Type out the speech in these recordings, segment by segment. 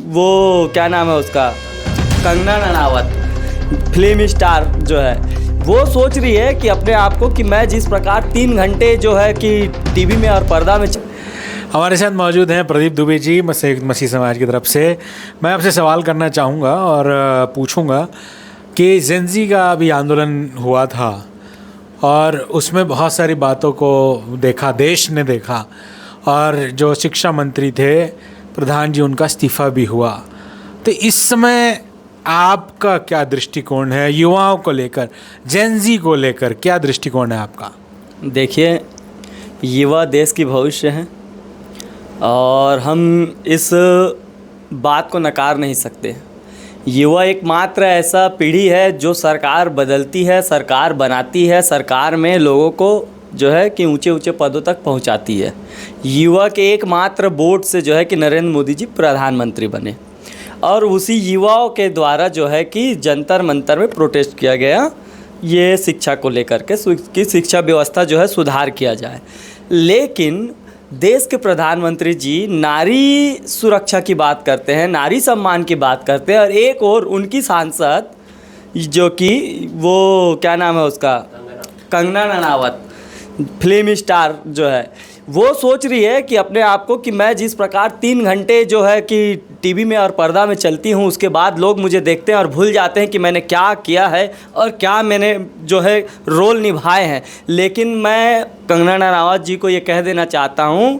वो क्या नाम है उसका, कंगना रनावत फिल्म स्टार जो है, वो सोच रही है कि अपने आप को कि मैं जिस प्रकार 3 घंटे जो है कि टीवी में और पर्दा में। हमारे साथ मौजूद हैं प्रदीप दुबे जी संयुक्त मसीह समाज की तरफ से। मैं आपसे सवाल करना चाहूँगा और पूछूंगा कि जेनजी का अभी आंदोलन हुआ था और उसमें बहुत सारी बातों को देखा, देश ने देखा, और जो शिक्षा मंत्री थे प्रधान जी, उनका इस्तीफ़ा भी हुआ। तो इस समय आपका क्या दृष्टिकोण है युवाओं को लेकर, जेनजी को लेकर क्या दृष्टिकोण है आपका? देखिए, युवा देश की भविष्य हैं और हम इस बात को नकार नहीं सकते। युवा एकमात्र ऐसा पीढ़ी है जो सरकार बदलती है, सरकार बनाती है, सरकार में लोगों को जो है कि ऊंचे ऊंचे पदों तक पहुंचाती है। युवा के एकमात्र वोट से जो है कि नरेंद्र मोदी जी प्रधानमंत्री बने और उसी युवाओं के द्वारा जो है कि जंतर मंतर में प्रोटेस्ट किया गया ये शिक्षा को लेकर के कि शिक्षा व्यवस्था जो है सुधार किया जाए। लेकिन देश के प्रधानमंत्री जी नारी सुरक्षा की बात करते हैं, नारी सम्मान की बात करते हैं, और एक और उनकी सांसद जो कि वो क्या नाम है उसका, कंगना रनावत फिल्म स्टार जो है, वो सोच रही है कि अपने आप को कि मैं जिस प्रकार 3 घंटे जो है कि टीवी में और पर्दा में चलती हूँ, उसके बाद लोग मुझे देखते हैं और भूल जाते हैं कि मैंने क्या किया है और क्या मैंने जो है रोल निभाए हैं। लेकिन मैं कंगना रनावत जी को ये कह देना चाहता हूँ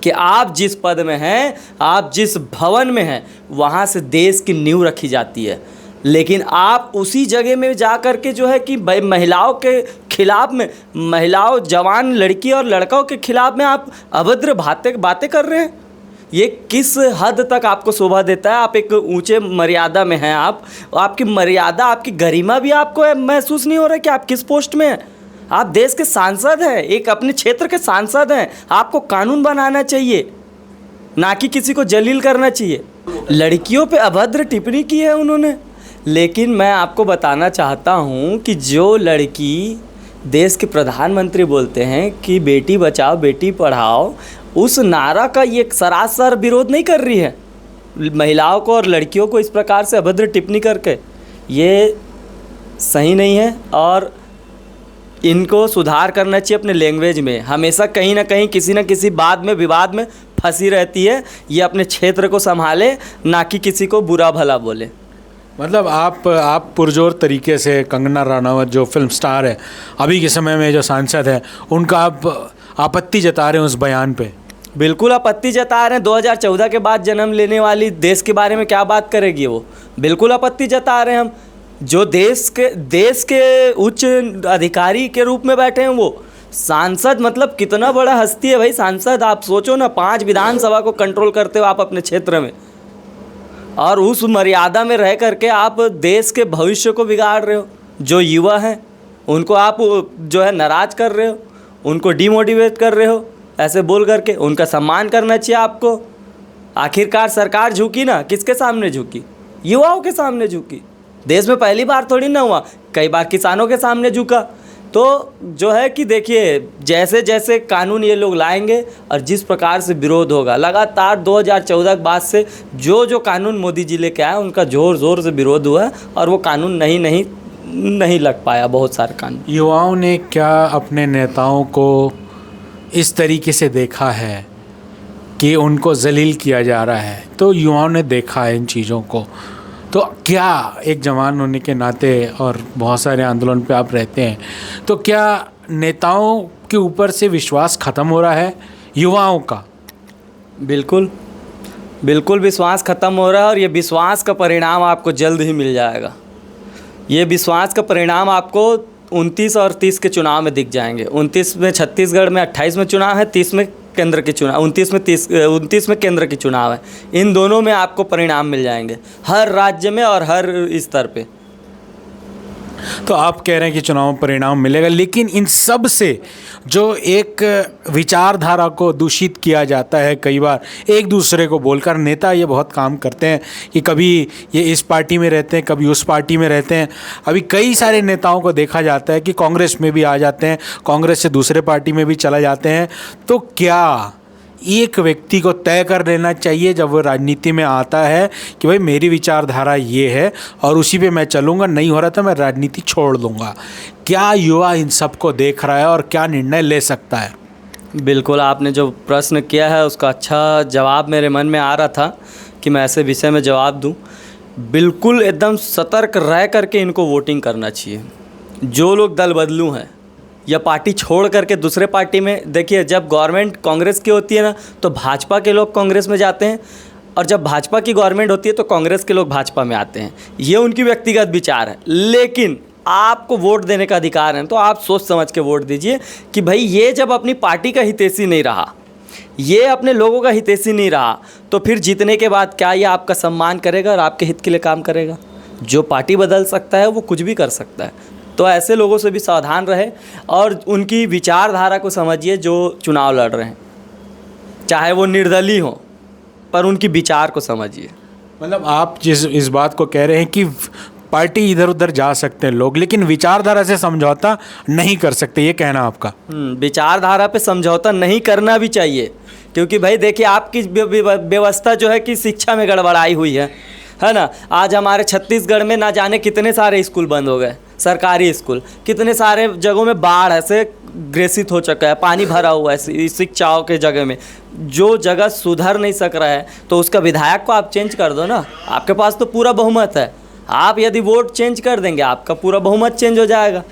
कि आप जिस पद में हैं, आप जिस भवन में हैं, वहाँ से देश की नींव रखी जाती है। लेकिन आप उसी जगह में जा कर के जो है कि महिलाओं के खिलाफ में, महिलाओं, जवान लड़की और लड़कों के खिलाफ में आप अभद्र बातें कर रहे हैं। ये किस हद तक आपको शोभा देता है? आप एक ऊंचे मर्यादा में हैं, आपकी मर्यादा, आपकी गरिमा भी आपको महसूस नहीं हो रहा है कि आप किस पोस्ट में हैं। आप देश के सांसद हैं, एक अपने क्षेत्र के सांसद हैं। आपको कानून बनाना चाहिए, ना कि किसी को जलील करना चाहिए। लड़कियों पे अभद्र टिप्पणी की है उन्होंने। लेकिन मैं आपको बताना चाहता हूँ कि जो लड़की देश के प्रधानमंत्री बोलते हैं कि बेटी बचाओ बेटी पढ़ाओ, उस नारा का ये सरासर विरोध नहीं कर रही है महिलाओं को और लड़कियों को इस प्रकार से अभद्र टिप्पणी करके। ये सही नहीं है और इनको सुधार करना चाहिए अपने लैंग्वेज में। हमेशा कहीं ना कहीं किसी न किसी बात में, विवाद में फंसी रहती है। ये अपने क्षेत्र को संभाले, ना कि किसी को बुरा भला बोले। मतलब आप पुरजोर तरीके से कंगना रनावत जो फिल्म स्टार है, अभी के समय में जो सांसद है, उनका आप आपत्ति जता रहे हैं उस बयान पे? बिल्कुल आपत्ति जता रहे हैं। 2014 के बाद जन्म लेने वाली देश के बारे में क्या बात करेगी वो? बिल्कुल आपत्ति जता रहे हैं हम। जो देश के उच्च अधिकारी के रूप में बैठे हैं, वो सांसद, मतलब कितना बड़ा हस्ती है भाई सांसद। आप सोचो ना, 5 विधानसभा को कंट्रोल करते हो आप अपने क्षेत्र में, और उस मर्यादा में रह करके आप देश के भविष्य को बिगाड़ रहे हो। जो युवा हैं उनको आप जो है नाराज़ कर रहे हो, उनको डिमोटिवेट कर रहे हो ऐसे बोल करके। उनका सम्मान करना चाहिए आपको। आखिरकार सरकार झुकी ना, किसके सामने झुकी? युवाओं के सामने झुकी। देश में पहली बार थोड़ी ना हुआ, कई बार किसानों के सामने झुका। तो जो है कि देखिए, जैसे जैसे कानून ये लोग लाएंगे और जिस प्रकार से विरोध होगा, लगातार 2014 के बाद से जो कानून मोदी जी लेके आए, उनका ज़ोर से विरोध हुआ और वो कानून नहीं लग पाया, बहुत सारे कानून। युवाओं ने क्या अपने नेताओं को इस तरीके से देखा है कि उनको जलील किया जा रहा है? तो युवाओं ने देखा है इन चीज़ों को। तो क्या एक जवान होने के नाते और बहुत सारे आंदोलन पे आप रहते हैं, तो क्या नेताओं के ऊपर से विश्वास ख़त्म हो रहा है युवाओं का? बिल्कुल विश्वास ख़त्म हो रहा है और ये विश्वास का परिणाम आपको जल्द ही मिल जाएगा। ये विश्वास का परिणाम आपको 29 और 30 के चुनाव में दिख जाएंगे। 29 में छत्तीसगढ़ में, 28 में चुनाव है, 30 में केंद्र के चुनाव, 29 में केंद्र के चुनाव है। इन दोनों में आपको परिणाम मिल जाएंगे, हर राज्य में और हर स्तर पे। तो आप कह रहे हैं कि चुनाव परिणाम मिलेगा, लेकिन इन सब से जो एक विचारधारा को दूषित किया जाता है कई बार एक दूसरे को बोलकर, नेता ये बहुत काम करते हैं कि कभी ये इस पार्टी में रहते हैं, कभी उस पार्टी में रहते हैं। अभी कई सारे नेताओं को देखा जाता है कि कांग्रेस में भी आ जाते हैं, कांग्रेस से दूसरे पार्टी में भी चला जाते हैं। तो क्या एक व्यक्ति को तय कर लेना चाहिए जब वो राजनीति में आता है कि भाई मेरी विचारधारा ये है और उसी पे मैं चलूँगा, नहीं हो रहा तो मैं राजनीति छोड़ दूँगा? क्या युवा इन सब को देख रहा है और क्या निर्णय ले सकता है? बिल्कुल, आपने जो प्रश्न किया है उसका अच्छा जवाब मेरे मन में आ रहा था कि मैं ऐसे विषय में जवाब दूं। बिल्कुल एकदम सतर्क रह करके इनको वोटिंग करना चाहिए। जो लोग दल बदलू हैं या पार्टी छोड़ करके दूसरे पार्टी में, देखिए जब गवर्नमेंट कांग्रेस की होती है ना तो भाजपा के लोग कांग्रेस में जाते हैं, और जब भाजपा की गवर्नमेंट होती है तो कांग्रेस के लोग भाजपा में आते हैं। ये उनकी व्यक्तिगत विचार है, लेकिन आपको वोट देने का अधिकार है तो आप सोच समझ के वोट दीजिए कि भाई ये जब अपनी पार्टी का हितैषी नहीं रहा, ये अपने लोगों का हितैषी नहीं रहा, तो फिर जीतने के बाद क्या ये आपका सम्मान करेगा और आपके हित के लिए काम करेगा? जो पार्टी बदल सकता है वो कुछ भी कर सकता है। तो ऐसे लोगों से भी सावधान रहे और उनकी विचारधारा को समझिए जो चुनाव लड़ रहे हैं, चाहे वो निर्दलीय हो, पर उनकी विचार को समझिए। मतलब आप जिस इस बात को कह रहे हैं कि पार्टी इधर उधर जा सकते हैं लोग, लेकिन विचारधारा से समझौता नहीं कर सकते, ये कहना आपका? विचारधारा पे समझौता नहीं करना भी चाहिए, क्योंकि भाई देखिए आपकी व्यवस्था जो है कि शिक्षा में गड़बड़ाई हुई है ना। आज हमारे छत्तीसगढ़ में ना जाने कितने सारे स्कूल बंद हो गए, सरकारी स्कूल, कितने सारे जगहों में बाढ़ से ग्रसित हो चुका है, पानी भरा हुआ है शिक्षाओं के जगह में। जो जगह सुधर नहीं सक रहा है तो उसका विधायक को आप चेंज कर दो ना, आपके पास तो पूरा बहुमत है। आप यदि वोट चेंज कर देंगे आपका पूरा बहुमत चेंज हो जाएगा।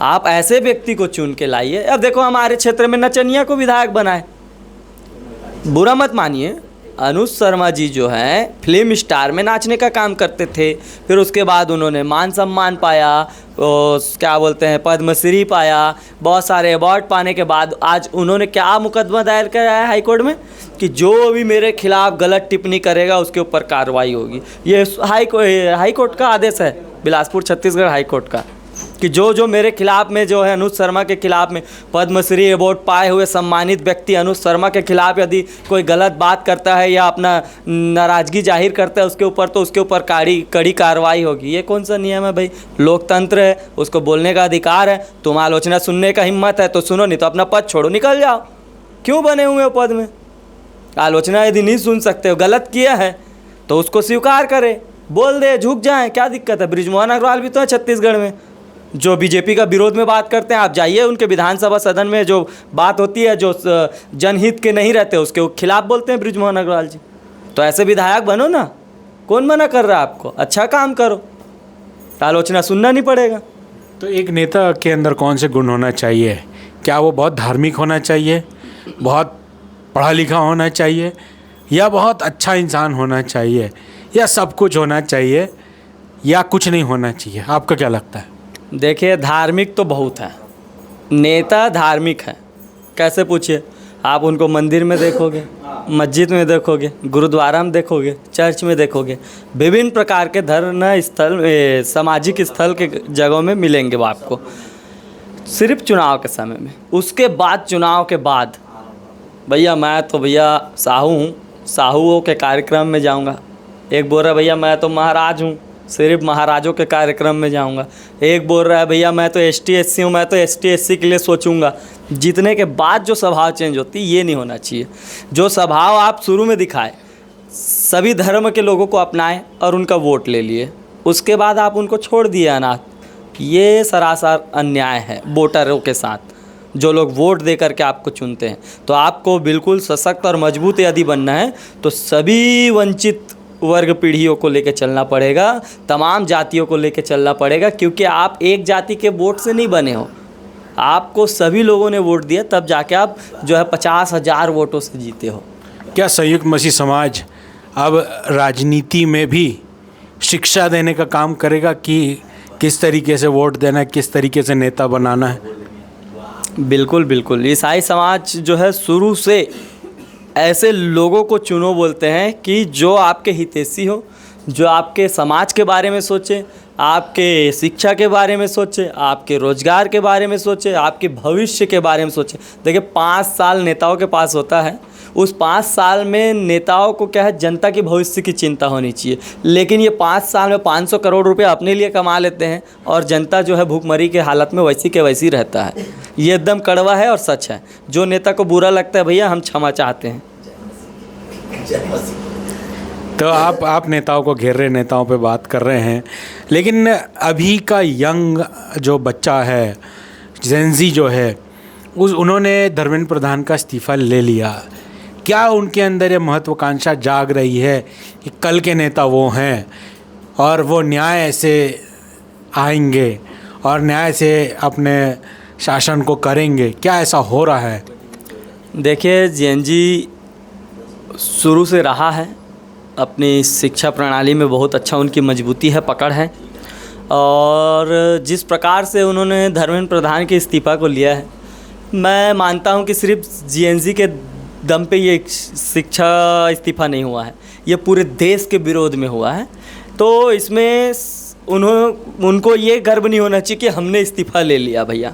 आप ऐसे व्यक्ति को चुन के लाइए। अब देखो हमारे क्षेत्र में नचनिया को विधायक बनाए, बुरा मत मानिए, अनुज शर्मा जी जो हैं फिल्म स्टार में नाचने का काम करते थे, फिर उसके बाद उन्होंने मान सम्मान पाया, क्या बोलते हैं पद्मश्री पाया, बहुत सारे अवार्ड पाने के बाद आज उन्होंने क्या मुकदमा दायर कराया है हाई कोर्ट में कि जो भी मेरे खिलाफ गलत टिप्पणी करेगा उसके ऊपर कार्रवाई होगी। ये हाई कोर्ट का आदेश है, बिलासपुर छत्तीसगढ़ हाई कोर्ट का, कि जो मेरे खिलाफ में जो है अनुज शर्मा के खिलाफ में पद्मश्री अवार्ड पाए हुए सम्मानित व्यक्ति अनुज शर्मा के खिलाफ यदि कोई गलत बात करता है या अपना नाराज़गी जाहिर करता है उसके ऊपर, तो उसके ऊपर कड़ी कार्रवाई होगी। ये कौन सा नियम है भाई? लोकतंत्र है, उसको बोलने का अधिकार है। तुम आलोचना सुनने का हिम्मत है तो सुनो, नहीं तो अपना पद छोड़ो, निकल जाओ। क्यों बने हुए हो पद में? आलोचना यदि नहीं सुन सकते हो, गलत किया है तो उसको स्वीकार करें, बोल दे, झुक जाएं, क्या दिक्कत है? बृजमोहन अग्रवाल भी तो है छत्तीसगढ़ में जो बीजेपी का विरोध में बात करते हैं। आप जाइए उनके विधानसभा सदन में, जो बात होती है जो जनहित के नहीं रहते उसके खिलाफ बोलते हैं बृजमोहन अग्रवाल जी। तो ऐसे विधायक बनो ना, कौन मना कर रहा है आपको? अच्छा काम करो, आलोचना सुनना नहीं पड़ेगा। तो एक नेता के अंदर कौन से गुण होना चाहिए? क्या वो बहुत धार्मिक होना चाहिए, बहुत पढ़ा लिखा होना चाहिए, या बहुत अच्छा इंसान होना चाहिए, या सब कुछ होना चाहिए, या कुछ नहीं होना चाहिए? आपका क्या लगता है? देखिए धार्मिक तो बहुत है, नेता धार्मिक है। कैसे पूछिए? आप उनको मंदिर में देखोगे, मस्जिद में देखोगे, गुरुद्वारा में देखोगे, चर्च में देखोगे, विभिन्न प्रकार के धर्म स्थल, सामाजिक स्थल के जगहों में मिलेंगे वो आपको, सिर्फ चुनाव के समय में। उसके बाद चुनाव के बाद भैया मैं तो भैया साहू हूँ, साहूओं के कार्यक्रम में जाऊँगा। एक बोल रहा है भैया मैं तो महाराज हूँ, सिर्फ महाराजों के कार्यक्रम में जाऊंगा। एक बोल रहा है भैया मैं तो ST SC हूँ, मैं तो ST SC के लिए सोचूंगा। जीतने के बाद जो स्वभाव चेंज होती है ये नहीं होना चाहिए। जो स्वभाव आप शुरू में दिखाए, सभी धर्म के लोगों को अपनाएं और उनका वोट ले लिए, उसके बाद आप उनको छोड़ दिए अनाथ, ये सरासर अन्याय है वोटरों के साथ। जो लोग वोट दे करके आपको चुनते हैं, तो आपको बिल्कुल सशक्त और मजबूत यदि बनना है तो सभी वंचित वर्ग पीढ़ियों को लेकर चलना पड़ेगा, तमाम जातियों को लेकर चलना पड़ेगा, क्योंकि आप एक जाति के वोट से नहीं बने हो। आपको सभी लोगों ने वोट दिया, तब जाके आप जो है 50,000 वोटों से जीते हो। क्या संयुक्त मसीह समाज अब राजनीति में भी शिक्षा देने का काम करेगा कि किस तरीके से वोट देना है, किस तरीके से नेता बनाना है? बिल्कुल बिल्कुल, ईसाई समाज जो है शुरू से ऐसे लोगों को चुनो बोलते हैं कि जो आपके हितैषी हो, जो आपके समाज के बारे में सोचे, आपके शिक्षा के बारे में सोचे, आपके रोजगार के बारे में सोचे, आपके भविष्य के बारे में सोचे। देखिए 5 साल नेताओं के पास होता है, उस 5 साल में नेताओं को क्या है, जनता की भविष्य की चिंता होनी चाहिए। लेकिन ये 5 साल में 500 करोड़ रुपए अपने लिए कमा लेते हैं और जनता जो है भूखमरी के हालत में वैसी के वैसी रहता है। ये एकदम कड़वा है और सच है। जो नेता को बुरा लगता है भैया, हम क्षमा चाहते हैं। तो आप नेताओं को घेर रहे, नेताओं पे बात कर रहे हैं, लेकिन अभी का यंग जो बच्चा है, जेनजी जो है, उन्होंने धर्मेंद्र प्रधान का इस्तीफ़ा ले लिया। क्या उनके अंदर ये महत्वाकांक्षा जाग रही है कि कल के नेता वो हैं और वो न्याय से आएंगे और न्याय से अपने शासन को करेंगे? क्या ऐसा हो रहा है? देखिए, जेनजी शुरू से रहा है, अपनी शिक्षा प्रणाली में बहुत अच्छा उनकी मजबूती है, पकड़ है। और जिस प्रकार से उन्होंने धर्मेंद्र प्रधान के इस्तीफ़ा को लिया है, मैं मानता हूं कि सिर्फ जेएनजी के दम पे ये शिक्षा इस्तीफ़ा नहीं हुआ है, ये पूरे देश के विरोध में हुआ है। तो इसमें उनको ये गर्व नहीं होना चाहिए कि हमने इस्तीफ़ा ले लिया। भैया,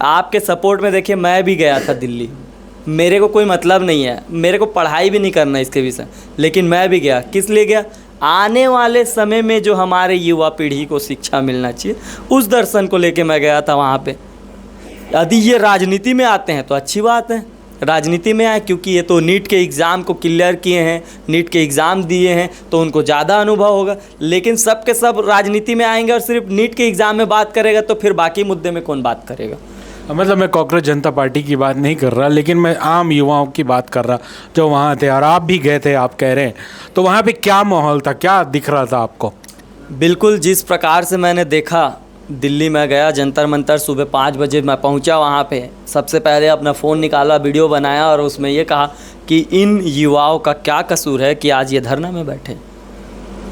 आपके सपोर्ट में देखिए, मैं भी गया था दिल्ली, मेरे को कोई मतलब नहीं है, मेरे को पढ़ाई भी नहीं करना इसके विषय, लेकिन मैं भी गया। किस लिए गया? आने वाले समय में जो हमारे युवा पीढ़ी को शिक्षा मिलना चाहिए, उस दर्शन को लेके मैं गया था वहाँ पे। यदि ये राजनीति में आते हैं तो अच्छी बात है, राजनीति में आए, क्योंकि ये तो नीट के एग्ज़ाम को क्लियर किए हैं, नीट के एग्ज़ाम दिए हैं, तो उनको ज़्यादा अनुभव होगा। लेकिन सब के सब राजनीति में आएंगे और सिर्फ नीट के एग्ज़ाम में बात करेगा, तो फिर बाकी मुद्दे में कौन बात करेगा? मतलब मैं कॉकरोच जनता पार्टी की बात नहीं कर रहा, लेकिन मैं आम युवाओं की बात कर रहा जो वहाँ थे, और आप भी गए थे, आप कह रहे हैं, तो वहाँ पे क्या माहौल था, क्या दिख रहा था आपको? बिल्कुल जिस प्रकार से मैंने देखा, दिल्ली में गया, जंतर मंतर, सुबह 5 बजे मैं पहुंचा वहां पे। सबसे पहले अपना फ़ोन निकाला, वीडियो बनाया और उसमें ये कहा कि इन युवाओं का क्या कसूर है कि आज ये धरना में बैठे।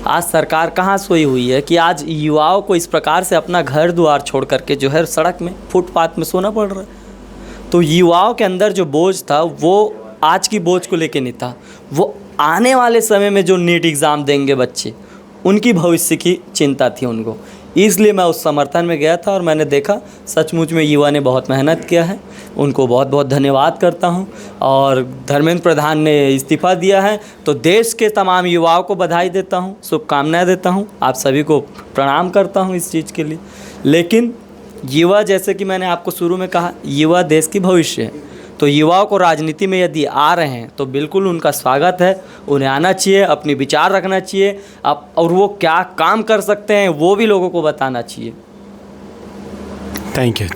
आज सरकार कहाँ सोई हुई है कि आज युवाओं को इस प्रकार से अपना घर द्वार छोड़ करके जो है सड़क में, फुटपाथ में सोना पड़ रहा है। तो युवाओं के अंदर जो बोझ था, वो आज की बोझ को लेके नहीं था, वो आने वाले समय में जो नीट एग्ज़ाम देंगे बच्चे, उनकी भविष्य की चिंता थी उनको। इसलिए मैं उस समर्थन में गया था और मैंने देखा सचमुच में युवा ने बहुत मेहनत किया है, उनको बहुत बहुत धन्यवाद करता हूं। और धर्मेंद्र प्रधान ने इस्तीफ़ा दिया है, तो देश के तमाम युवाओं को बधाई देता हूं, शुभकामनाएं देता हूं, आप सभी को प्रणाम करता हूं इस चीज़ के लिए। लेकिन युवा, जैसे कि मैंने आपको शुरू में कहा, युवा देश की भविष्य है। तो युवाओं को राजनीति में यदि आ रहे हैं तो बिल्कुल उनका स्वागत है, उन्हें आना चाहिए, अपनी विचार रखना चाहिए, और वो क्या काम कर सकते हैं वो भी लोगों को बताना चाहिए। Thank you.